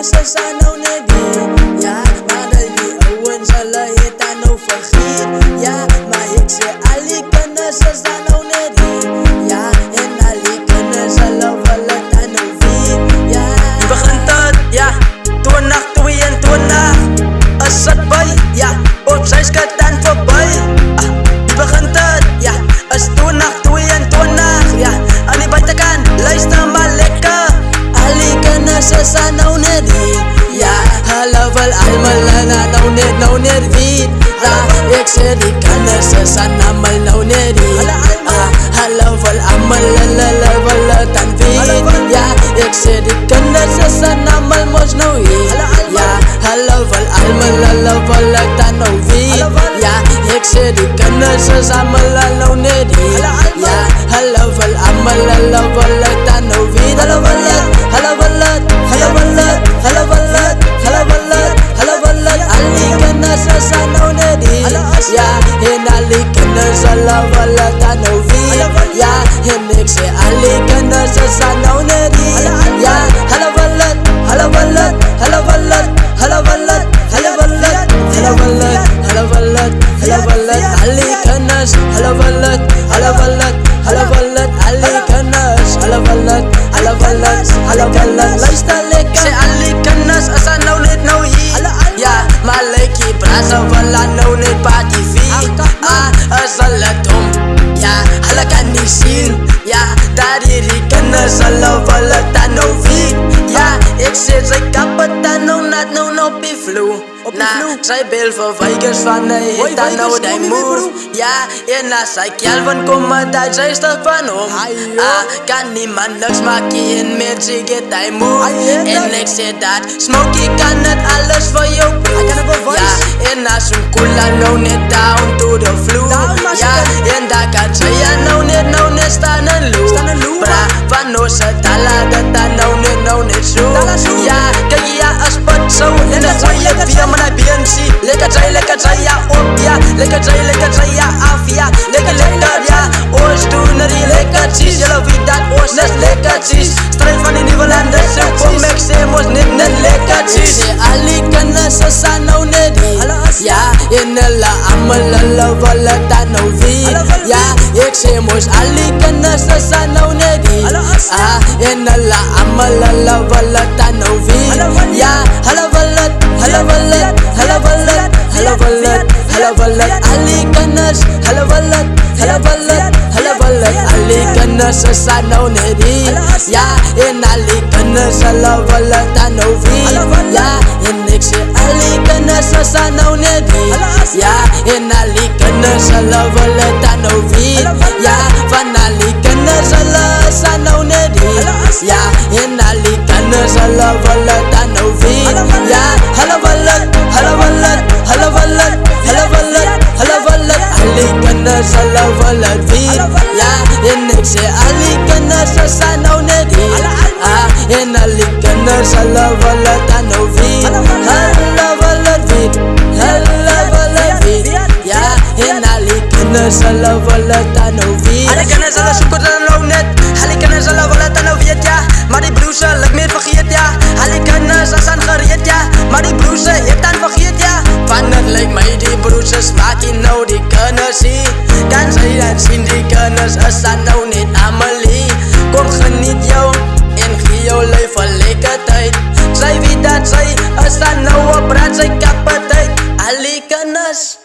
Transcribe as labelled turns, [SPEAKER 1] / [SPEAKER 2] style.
[SPEAKER 1] kennis is aan nou net die. Ja, maar dat die ouwens hulle het aan nou vergeet. Ja, maar ek sê al die kennis is aan nou net die. Ja, en al die kennis hulle wil het aan nou weet. Ja,
[SPEAKER 2] die begint het, ja, 2022 is het by, ja, op sy skit en voorbij. Die begint het, ja, is 2022, ja, aan die buitenkant, luister maar lekker.
[SPEAKER 1] al die kennis is aan nou net die. Ja, hulle wil almal nou net weet. Ek sê die kennis is aan almal nou net die. Hulle wil almal, hulle wil het aan weet. Ja, ek sê die kennis is aan almal mos nou hier. Ja, hulle wil almal, hulle wil het aan nou weet. Ja, ek sê die kennis is almal nou net hier. Ja, hulle wil almal, hulle wil het aan nou weet. Hulle wil het, hulle wil het, hulle wil het, hulle wil het, hulle wil het, hulle wil het. Al die kennis is aan nou net hier. Ja, en al die kennis hulle wil het aan nou weet. Ja, en ek sê al die kennis is aan nou net hier. Ja, hulle wil het, hulle wil het, hulle wil het, hulle wil het, hulle wil het, hulle wil het, hulle wil het, hulle wil het. Al die kennis, hulle wil het, hulle wil het, hulle wil het. Al die kennis, hulle wil het, hulle wil het, hulle wil het. Luister lekker.
[SPEAKER 2] Sê al die kennis is aan nou net nou hier. Ja, maar lyk die brasa wil aan nou net pa TV. Is hulle dom, ja, hulle kan nie sien. Ja, dat hierdie kennis hulle wil het aan nou weet. Ja, ek sê sy kap het aan nou net nou op die vloer. Sy bel vir Vegas van hy het aan nou die move. Ja, en as sy Kelvin kom met hy sy stuk van hom. Kan niemand niks maak en met sy get hy move. En ek sê dat Smokey kan het alles vir jou proof. Ja, en as hom koela nou net down to the floor. Ja, en daar kan sy nou net staan en loop. Bra, van ons het ala dat nou net so. Ja, kijk ja, as put so en as hy het via my BNC. Lekker zij ja op ja, lekker zij ja af ja. Lekker ja, ons doen er die lekkertjes. Jullie weet dat ons is lekkertjes. Strijd van die nieuwe landen, zo kom ik sê ons net lekkertjes.
[SPEAKER 1] Ek sê al die kennis is aan nou net die. Ja, en hulle almal, hulle wil het aan nou weet. Ja, ek sê mos al die kennis is aan nou net die. En hulle almal, hulle wil het aan nou weet. Ja, hulle wil het, hulle wil het, hulle wil het, hulle wil het, hulle wil het. Al die kennis, hulle wil het, hulle wil het, hulle wil het. Al die kennis is aan nou net die. Ja, en al die kennis, hulle wil het aan nou weet. Ja, en ek sê al die kennis is aan nou net die. Ja, en al die kennis, hulle wil het aan nou weet. Ja, van al die kennis, hulle is aan nou net die. Ja, en al die kennis, hulle wil het aan nou weet. Ja, hulle wil het, hulle wil het, hulle wil het, hulle wil het, hulle wil het. Al die kennis, hulle wil het weet. Ja, en ek sê al die kennis is aan nou net die. En al die kennis, hulle wil het aan nou weet. Hulle wil het weet, hulle wil het weet. Ja, en al die kennis, hulle wil het aan nou weet.
[SPEAKER 2] Al die kennis, hulle soek het aan nou net. Al die kennis, hulle wil het aan nou weet, ja. Maar die broese, ek meer vergeet, ja. Al die kennis is aan gereed, ja. Maar die broese, het aan vergeet, ja. Van het lyk my die broese, smaak jy nou die kennis hier. Kan sy dan sien die kennis is aan nou net Amelie. Kom geniet jou en gee jou lyf 'n lekker tyd. Sy weet dat sy is aan nou op brand sy kapiteit. Al die kennis.